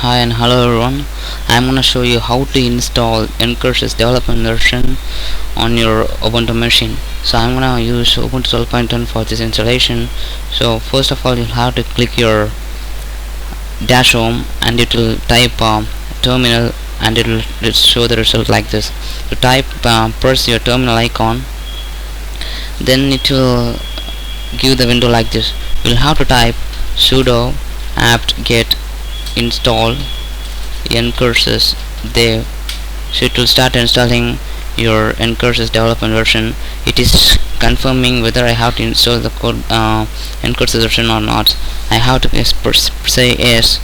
Hi and hello everyone. I'm gonna show you how to install NCurses development version on your Ubuntu machine. So I'm gonna use Ubuntu 12.10 for this installation. So first of all, you'll have to click your dash home and it will type terminal and it will show the result like this. So press your terminal icon, then it will give the window like this. You'll have to type sudo apt-get install NCurses dev. So it will start installing your NCurses development version. It is confirming whether I have to install the code NCurses version or not. I have to say yes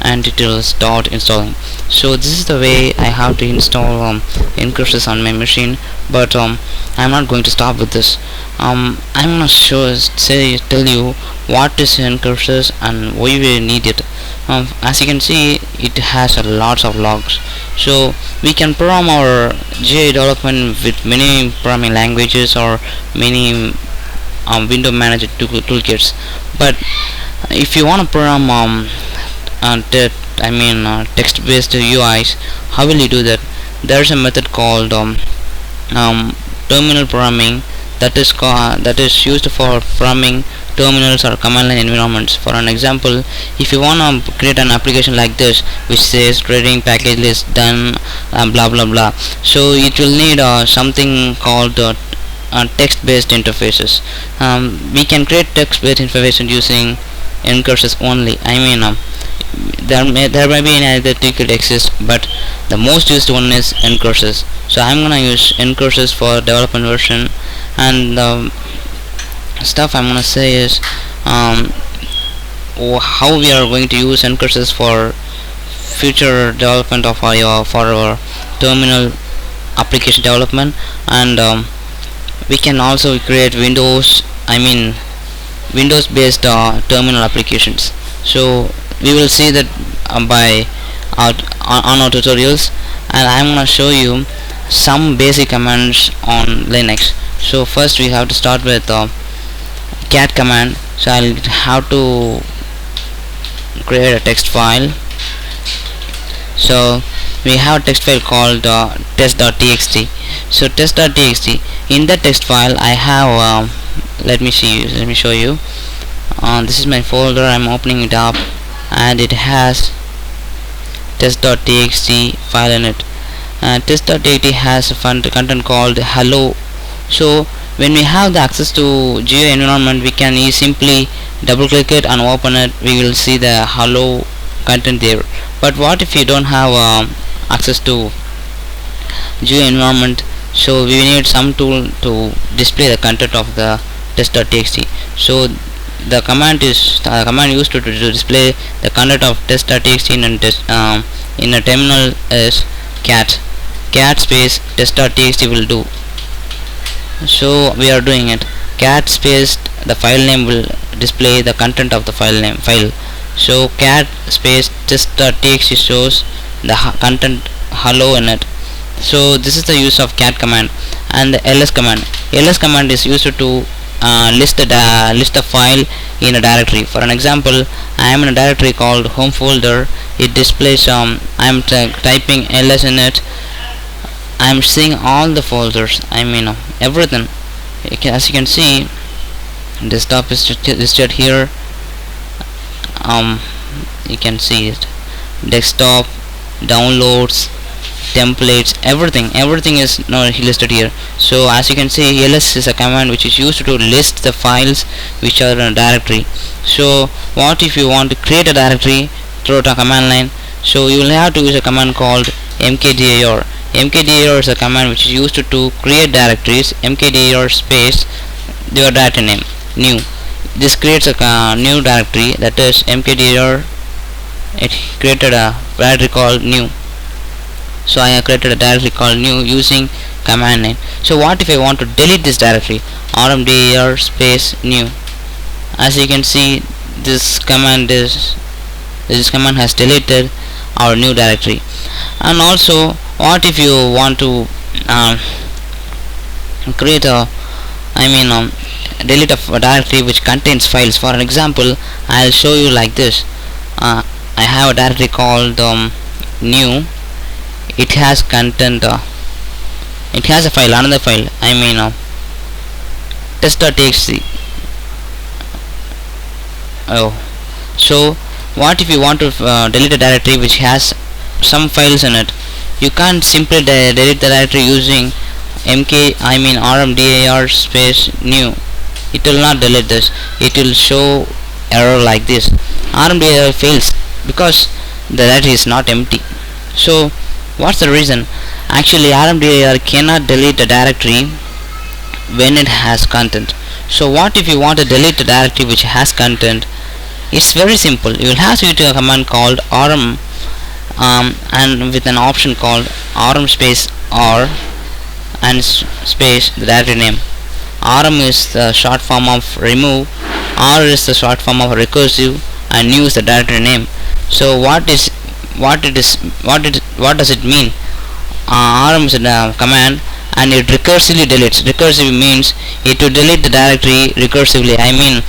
and it will start installing. So this is the way I have to install NCurses on my machine, but I'm not going to stop with this. I'm gonna tell you what is NCurses and why we need it. As you can see, it has a lots of logs, so we can program our GUI development with many programming languages or many window manager toolkits. But if you want to program text-based UIs, how will you do that? There's a method called terminal programming that is used for programming terminals or command line environments. For an example, if you want to create an application like this which says creating package list done blah blah blah, so it will need something called text-based interfaces. We can create text-based interfaces using NCurses only. There may be any other tool exist, but the most used one is NCurses. So I'm gonna use NCurses for development version, and stuff I'm gonna say is how we are going to use NCurses for future development of our terminal application development, and we can also create Windows based terminal applications. So we will see that by on our tutorials, and I'm gonna show you some basic commands on Linux. So first we have to start with cat command. So I'll have to create a text file. So we have a text file called test.txt. So test.txt, in that text file I have let me show you. This is my folder. I'm opening it up and it has test.txt file in it. Test.txt has a content called hello. So when we have the access to GUI environment, we can simply double click it and open it. We will see the hello content there. But what if you don't have access to GUI environment? So we need some tool to display the content of the test.txt. So the command used to display the content of test.txt in a terminal is cat space test.txt will do. So we are doing it. Cat space the file name will display the content of the file. So cat space test.txt shows the content hello in it. So this is the use of cat command. And the ls command is used to list the file in a directory. For an example, I am in a directory called home folder. It displays I am typing ls in it. I am seeing all the folders, everything. As you can see, desktop is listed here. You can see it, desktop, downloads, templates, everything is listed here. So as you can see, ls is a command which is used to list the files which are in a directory. So what if you want to create a directory through a command line? So you will have to use a command called mkdir. Mkdir is a command which is used to create directories. Mkdir space your directory name new. This creates a new directory, that is mkdir. It created a directory called new. So I have created a directory called new using command name. So what if I want to delete this directory? rmdir space new. As you can see, this command has deleted our new directory. And also, what if you want to create delete a directory which contains files? For an example, I'll show you like this. I have a directory called new. It has content, it has a file, another file, I mean test.txt. Oh, so what if you want to delete a directory which has some files in it? You can't simply delete the directory using rmdir space new. It will not delete this. It will show error like this. Rmdir fails because the directory is not empty. So what's the reason? Actually, rmdir cannot delete a directory when it has content. So what if you want to delete a directory which has content? It's very simple. You will have to use a command called rm and with an option called rm space r and space the directory name. Rm is the short form of remove, r is the short form of recursive, and new is the directory name. So what does it mean? Rm is a command and it recursively deletes. Recursive means it will delete the directory recursively. I mean,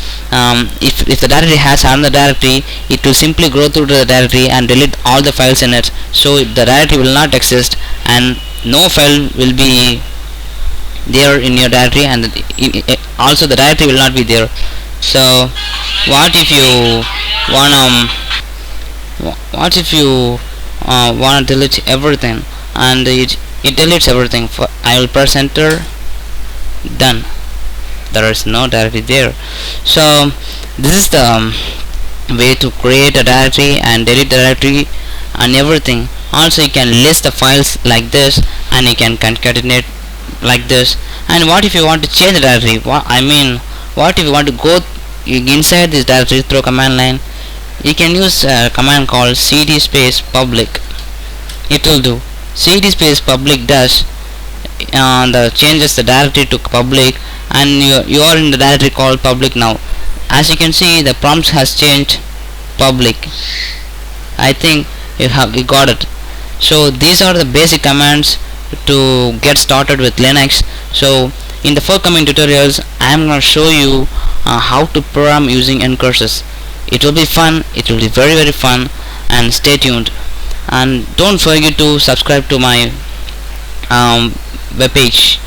if the directory has another directory, it will simply go through the directory and delete all the files in it. So the directory will not exist and no file will be there in your directory, and also the directory will not be there. So what if you wanna delete everything, and it deletes everything? I will press enter, done. There is no directory there. So this is the way to create a directory and delete the directory and everything. Also you can list the files like this, and you can concatenate like this. And what if you want to change the directory? What if you want to go inside this directory through command line? You can use a command called cd space public. It will do. Cd space public does changes the directory to public, and you are in the directory called public now. As you can see, the prompt has changed public. I think you got it. So these are the basic commands to get started with Linux. So in the forthcoming tutorials I am going to show you how to program using NCurses. It will be fun. It will be very fun, and stay tuned. And don't forget to subscribe to my webpage,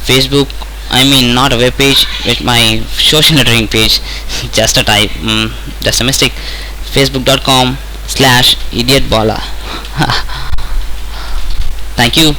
Facebook. Not a webpage, with my social networking page. Just a type, just a mistake. Facebook.com/idiotbala. Thank you.